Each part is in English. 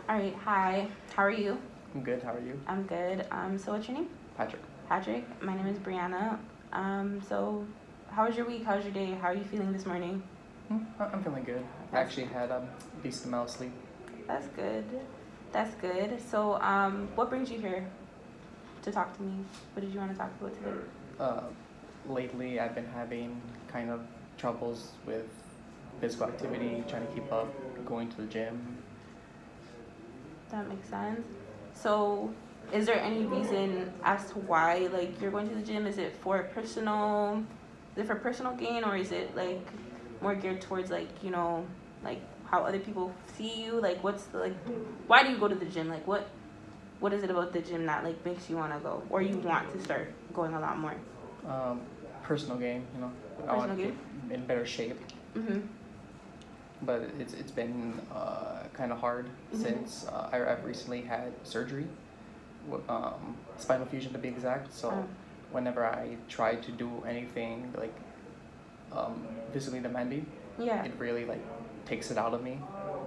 All right, hi. How are you? I'm good. How are you? I'm good. So what's your name? Patrick. Patrick. My name is Brianna. So how was your week? How's your day? How are you feeling this morning? I'm feeling good. I That's actually had a decent amount of sleep. that's good. That's good. So what brings you here to talk to me? What did you want to talk about today? Uh, Lately, I've been having kind of troubles with physical activity, trying to keep up, going to the gym. That makes sense. So is there any reason as to why like you're going to the gym? Is it for personal gain, or is it like more geared towards like, like how other people see you? Like what's the like why do you go to the gym? Like what is it about the gym that like makes you want to go, or you want to start going a lot more? Um, Personal gain, I Personal want to get gain? in better shape, Mhm. but it's been kind of hard Mhm. since I've recently had surgery, spinal fusion to be exact. So Oh. whenever I try to do anything like physically demanding, Yeah. it really like takes it out of me.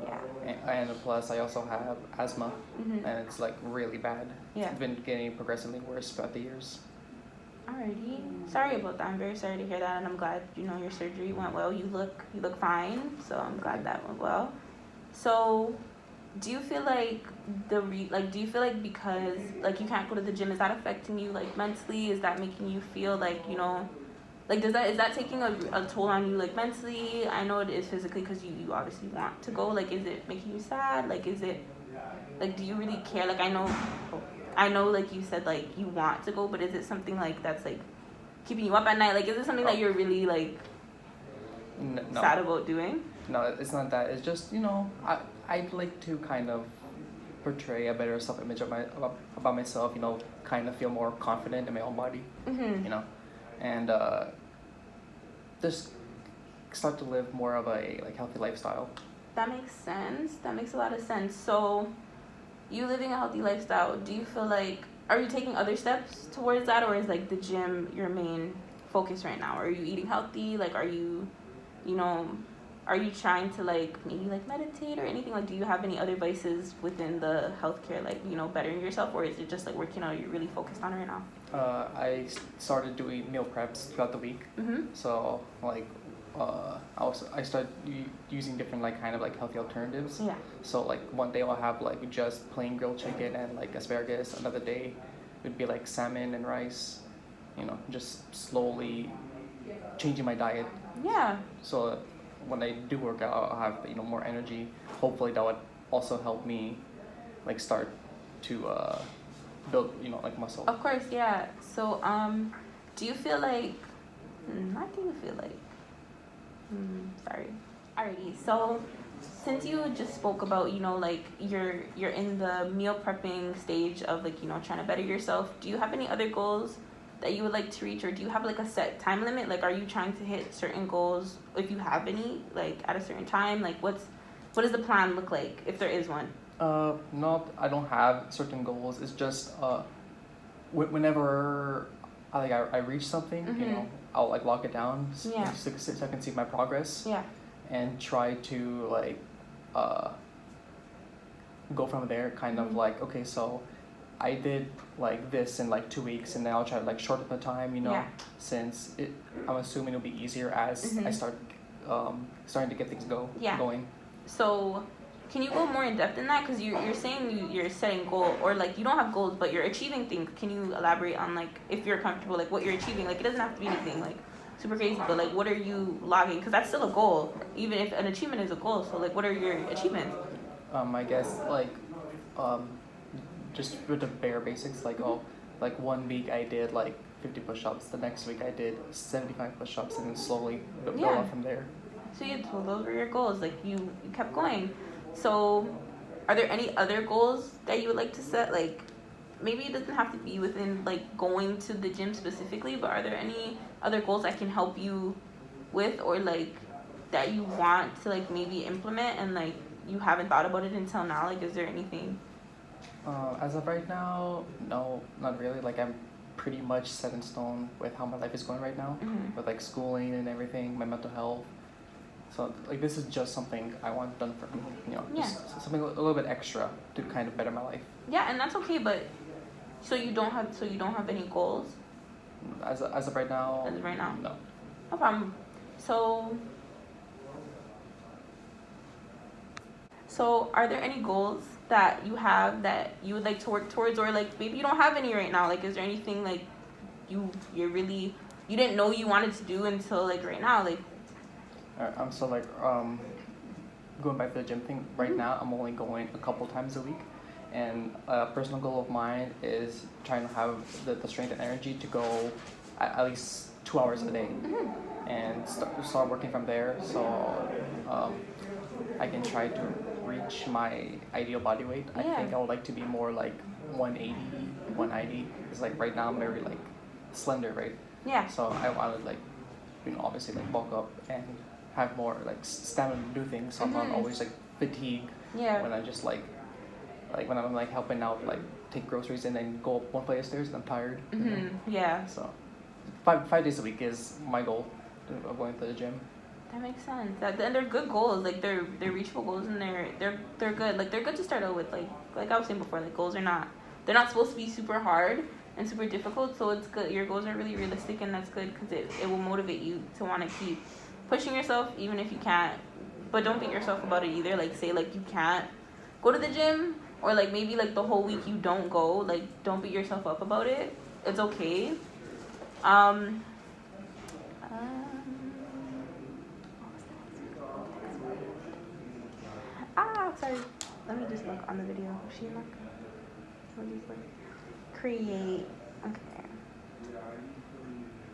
Yeah. And plus, I also have asthma, Mhm. and it's like really bad. Yeah. It's been getting progressively worse throughout the years. Alrighty. Sorry about that. I'm very sorry to hear that, and I'm glad your surgery went well. You look fine, so I'm glad that went well. So, do you feel like do you feel like because like you can't go to the gym, is that affecting you like mentally? Is that making you feel like like is that taking a toll on you like mentally? I know it is physically because you obviously want to go. Like, is it making you sad? Like, is it like do you really care? Like, I know like you said like you want to go, but is it something like that's like keeping you up at night? Like, is it something that Oh, you're really like no, sad about doing? no, it's not that. It's just I'd like to kind of portray a better self-image about myself. Kind of feel more confident in my own body. Mhm. And just start to live more of a like healthy lifestyle. That makes sense. That makes a lot of sense. So, you living a healthy lifestyle, do you feel like are you taking other steps towards that, or is like the gym your main focus right now? Are you eating healthy? Like, you know, are you trying to like maybe like meditate or anything? Like, do you have any other vices within the healthcare, like bettering yourself, or is it just like working out you're really focused on right now? Started doing meal preps throughout the week. Mhm. So like, I started using different like kind of like healthy alternatives. Yeah. So like one day I'll have like just plain grilled chicken and like asparagus. Another day it would be like salmon and rice. Just slowly changing my diet. Yeah. So when I do work out, I'll have more energy. Hopefully that would also help me like start to build like muscle. Of course, yeah. So, do you feel like? Not do you feel like? Sorry. Alrighty. So, since you just spoke about like you're in the meal prepping stage of like trying to better yourself, do you have any other goals that you would like to reach, or do you have like a set time limit? Like, are you trying to hit certain goals, if you have any, like at a certain time? Like, what does the plan look like if there is one? No, I don't have certain goals. It's just whenever I reach something, Mhm. I'll like lock it down, Yeah. so I can see my progress Yeah. and try to like uh, go from there. Kind of Mhm. like, okay, so I did like this in like 2 weeks, and then I'll try to like shorten the time. Yeah. Since I'm assuming it'll be easier as I Mhm. start starting to get things Yeah. going. So, can you go more in depth in that? Because you're saying you're setting goal, or like you don't have goals, but you're achieving things. Can you elaborate on like if you're comfortable, like what you're achieving? Like, it doesn't have to be anything like super crazy, but like what are you logging? Because that's still a goal, even if an achievement is a goal. So like, what are your achievements? I guess like um, just with the bare basics, like like 1 week I did like 50 push-ups. The next week I did 75 push-ups, and then slowly build Yeah. up from there. So those were your goals. Like you kept going. So, are there any other goals that you would like to set? Like, maybe it doesn't have to be within like going to the gym specifically, but are there any other goals that can help you with, or like that you want to like maybe implement and like you haven't thought about it until now? Like, is there anything? As of right now, no, not really. Like I'm pretty much set in stone with how my life is going right now, Mhm. with like schooling and everything, my mental health. So like this is just something I want done for me, Yeah. just something a little bit extra to kind of better my life. Yeah, and that's okay. But so you don't have any goals As of right now, as of right now. no. No problem. So are there any goals that you have that you would like to work towards, or like maybe you don't have any right now? Like, is there anything like you didn't know you wanted to do until like right now? Like, So like going back to the gym thing, right now I'm only going a couple times a week, and a personal goal of mine is trying to have the strength and energy to go at least 2 hours a day, and start working from there. So I can try to reach my ideal body weight. I Yeah. think I would like to be more like 180, 190. Because like right now I'm very like slender, right? yeah. So I would like, obviously like bulk up and have more like stamina to do things. So I'm not always like fatigued Yeah. when I just like when I'm like helping out, like take groceries and then go up one flight of stairs and I'm tired. Yeah. So 5 days a week is my goal of going to the gym. That makes sense. And they're good goals. Like they're reachable goals, and they're good. Like they're good to start out with. Like I was saying before, like goals they're not supposed to be super hard and super difficult. So it's good. Your goals are really realistic, and that's good because it will motivate you to want to keep pushing yourself even if you can't. But don't beat yourself about it either. Like say like you can't go to the gym, or like maybe like the whole week you don't go. Like don't beat yourself up about it. It's okay. Sorry. Let me just look on the video. She look. Let me just look. Create. Okay.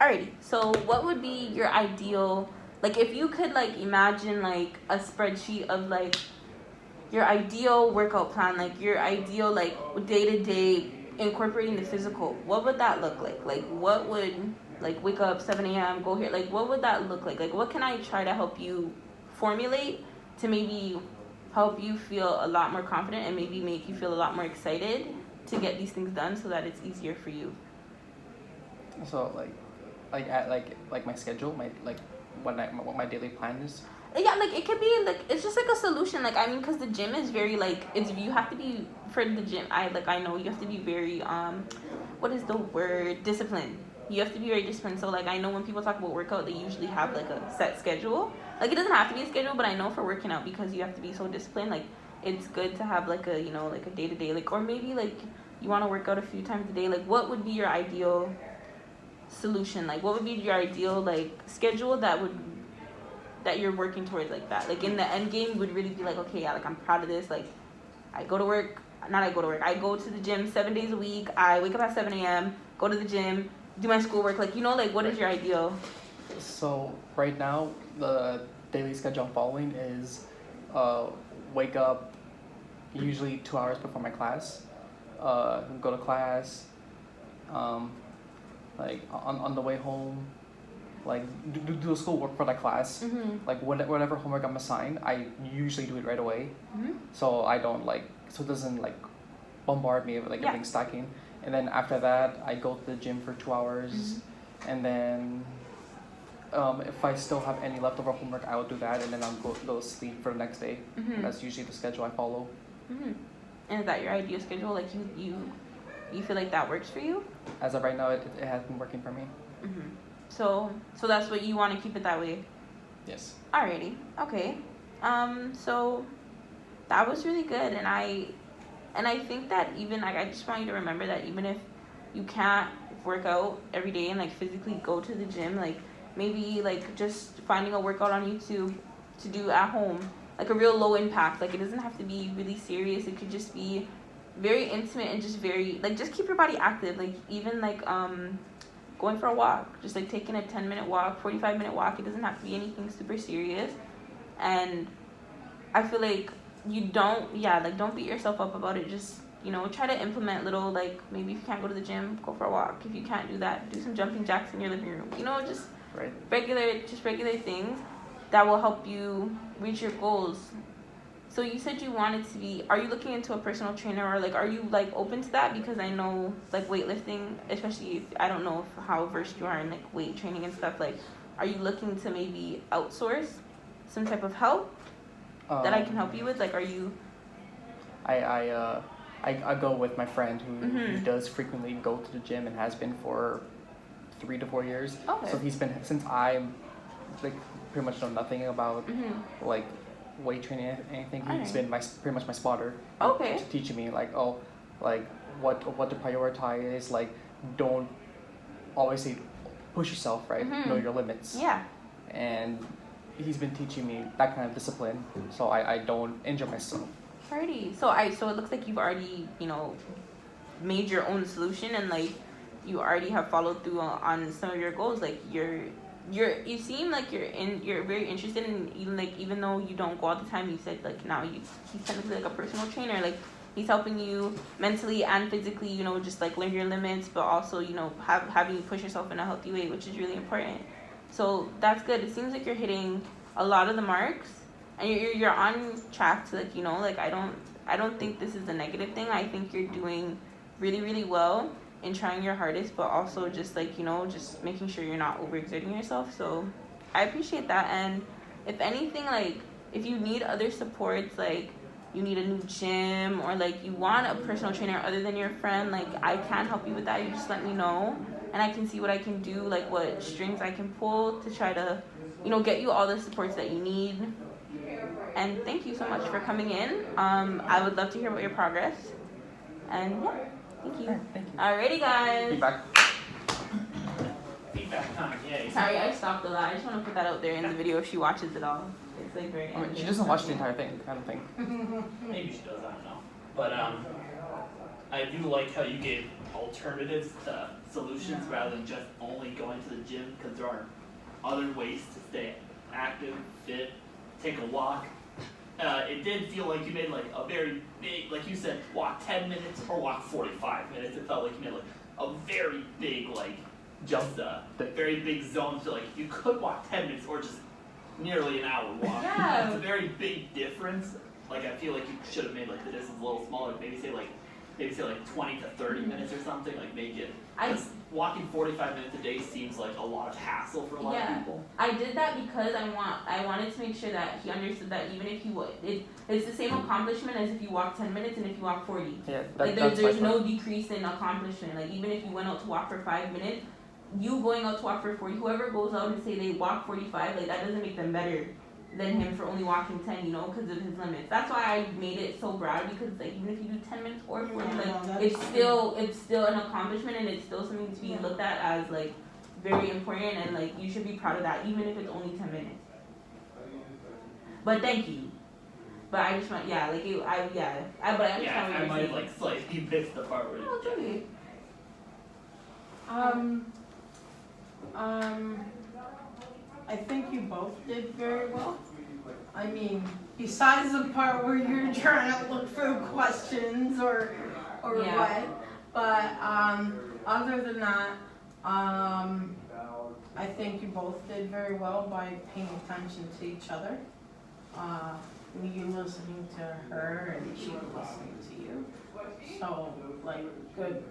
Alrighty. So, what would be your ideal? Like, if you could like imagine like a spreadsheet of like your ideal workout plan, like your ideal like day to day incorporating the physical. What would that look like? Like, what would like wake up 7 a.m. go here? Like, what would that look like? Like, what can I try to help you formulate to maybe help you feel a lot more confident and maybe make you feel a lot more excited to get these things done so that it's easier for you? So like my schedule, my like what my daily plan is. Yeah, like it could be like it's just like a solution. Like I mean, because the gym is very like you have to be for the gym. I know you have to be very what is the word, disciplined. You have to be very disciplined. So like I know when people talk about workout, they usually have like a set schedule. Like it doesn't have to be a schedule, but I know for working out, because you have to be so disciplined, like it's good to have like a like a day to day, like, or maybe like you want to work out a few times a day. Like what would be your ideal solution? Like what would be your ideal like schedule that you're working towards, like that? Like in the end game, you would really be like, okay, yeah, like I'm proud of this. Like I go to work to the gym 7 days a week. I wake up at 7 a.m., go to the gym, do my schoolwork. Like, like what is your ideal? So right now the daily schedule I'm following is wake up usually 2 hours before my class, go to class, like on the way home, like do the schoolwork for the class. Like whatever homework I'm assigned, I usually do it right away. So I don't so it doesn't like bombard me with like everything stacking. And then after that I go to the gym for 2 hours, and then if I still have any leftover homework, I will do that, and then I'll go sleep for the next day. That's usually the schedule I follow. And is that your ideal schedule? Like you feel like that works for you? As of right now, it has been working for me. So that's what you want to keep it that way? Yes. Alrighty. Okay. So that was really good, and I think that even like I just want you to remember that even if you can't work out every day and like physically go to the gym, like maybe like just finding a workout on YouTube to do at home, like a real low impact. Like it doesn't have to be really serious. It could just be very intimate and just very like just keep your body active. Like even like going for a walk, just like taking a 10-minute walk, 45-minute walk. It doesn't have to be anything super serious. And I feel like don't beat yourself up about it. Just try to implement little, like maybe if you can't go to the gym, go for a walk. If you can't do that, do some jumping jacks in your living room. Just right. regular things that will help you reach your goals. So you said you wanted to be, are you looking into a personal trainer, or like are you like open to that? Because I know like weightlifting, especially if I don't know how versed you are in like weight training and stuff, like are you looking to maybe outsource some type of help that I can help you with? Like, are you? I go with my friend who Mm-hmm. does frequently go to the gym and has been for 3 to 4 years. Okay. So he's been, since I'm like pretty much know nothing about Mm-hmm. like weight training or anything. He's Alright. been pretty much my spotter. Okay. Teaching me like what to prioritize. Like, don't always say push yourself, right? Mhm. Know your limits. Yeah. And he's been teaching me that kind of discipline, so I don't injure myself. Alrighty. So it looks like you've already, made your own solution, and like you already have followed through on some of your goals. Like you seem like you're very interested in, even though you don't go all the time. You said like now he's technically like a personal trainer. Like he's helping you mentally and physically, just like learn your limits, but also, having you push yourself in a healthy way, which is really important. So that's good. It seems like you're hitting a lot of the marks, and you're on track to like I don't think this is a negative thing. I think you're doing really, really well in trying your hardest, but also just just making sure you're not overexerting yourself. So I appreciate that. And if anything, like if you need other supports, like you need a new gym, or like you want a personal trainer other than your friend, like I can help you with that. You just let me know, and I can see what I can do, like what strings I can pull to try to get you all the supports that you need. And thank you so much for coming in. I would love to hear about your progress. And yeah, thank you. Thank you. Alrighty, guys. Feedback time, yay. Sorry, I stopped a lot. I just want to put that out there in the video if she watches it all. It's like very. I mean, she doesn't watch the entire thing, I don't think. Maybe she does, I don't know. But I do like how you gave alternatives to solutions rather than just only going to the gym, because there are other ways to stay active, fit, take a walk. It did feel like you made like a very big, like you said, walk 10 minutes or walk 45 minutes. It felt like you made like a very big, like just a very big zone. So like you could walk 10 minutes or just nearly an hour walk. Yeah. It's a very big difference. Like I feel like you should have made like the distance a little smaller. Maybe say like 20 to 30 minutes or something. Like make it. Walking 45 minutes a day seems like a lot of hassle for a lot of people. I did that because I wanted to make sure that he understood that even if it's the same accomplishment as if you walk 10 minutes and if you walk 40. Yeah, there's no decrease in accomplishment. Like even if you went out to walk for 5 minutes, you going out to walk for 40, whoever goes out and say they walk 45, like that doesn't make them better than him for only walking 10, because of his limits. That's why I made it so broad, because like even if you do 10 minutes or 40, like it's still an accomplishment, and it's still something to be looked at as like very important, and like you should be proud of that, even if it's only 10 minutes. But thank you. But I just want, but I understand what I you're might saying. have like slightly missed the part where Oh, it's okay. I think you both did very well. I mean, besides the part where you're trying to look for questions or what, but other than that, I think you both did very well by paying attention to each other. You listening to her and she listening to you. So like good,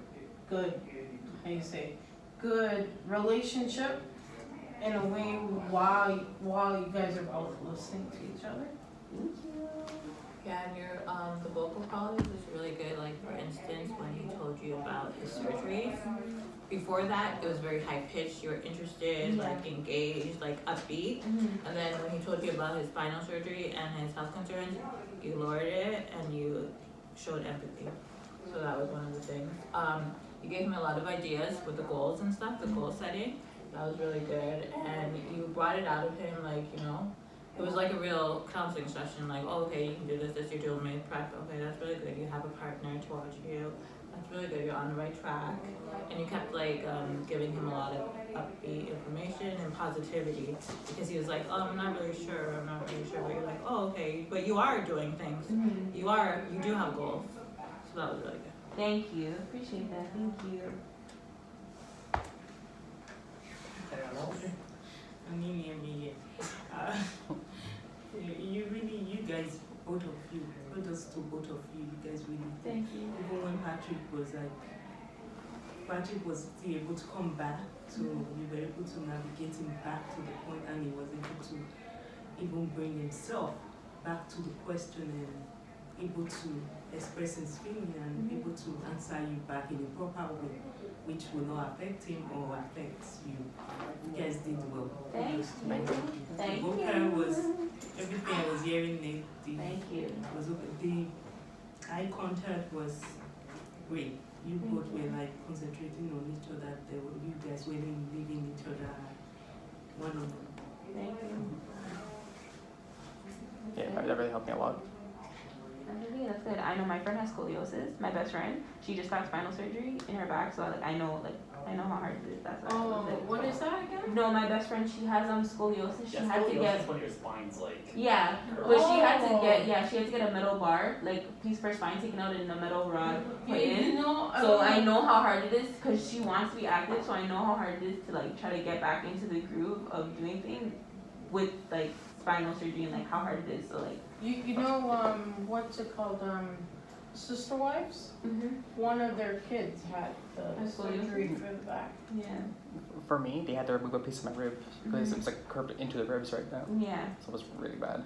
how you say, good relationship in a way while you guys are both listening to each other. Thank you. Yeah, and your the vocal quality was really good. Like for instance, when he told you about his surgery, before that it was very high pitched. You were interested, like engaged, like upbeat. And then when he told you about his spinal surgery and his health concerns, you lowered it and you showed empathy. So that was one of the things. You gave him a lot of ideas with the goals and stuff, the goal setting. That was really good, and you brought it out of him, like, it was like a real counseling session, like, oh, okay, you can do this, you're doing math prep, okay, that's really good, you have a partner to watch you, that's really good, you're on the right track, and you kept, like, giving him a lot of upbeat information and positivity, because he was like, oh, I'm not really sure, but you're like, oh, okay, but you are doing things, you do have goals, so that was really good. Thank you. Appreciate that. Thank you. You guys, both of you, kudos to both of you. You guys really did. Thank you. Even when Patrick was still able to come back, so you were able to navigate him back to the point, and he was able to even bring himself back to the question and able to express his feeling and able to answer you back in a proper way, which will not affect him or affect you. You guys did well. Thank Thank you. Thank The vocal was everything I was hearing. Thank you. Was okay. The eye contact was great. You both were like concentrating on each other. You guys were leaving each other one on one. Thank you. Yeah, that really helped me a lot. That's good. I know my friend has scoliosis. My best friend, she just got spinal surgery in her back, so I know how hard it is. That's why. Oh, what is that again? No, my best friend, she has scoliosis. She Yeah, had to scoliosis get is when your spine's like. yeah, curved. but she had to Oh. get a metal bar, like piece for spine taken out and a metal rod put You in. know, So I know how hard it is because she wants to be active. So I know how hard it is to like try to get back into the groove of doing things with like spinal surgery and like how hard it is. So like. you know what's it called, Sister Wives? One of their kids had the Has surgery scoliosis? for the back. Yeah. For me, they had to remove a piece of my rib because it's like curved into the ribs right now. Yeah. So it was really bad.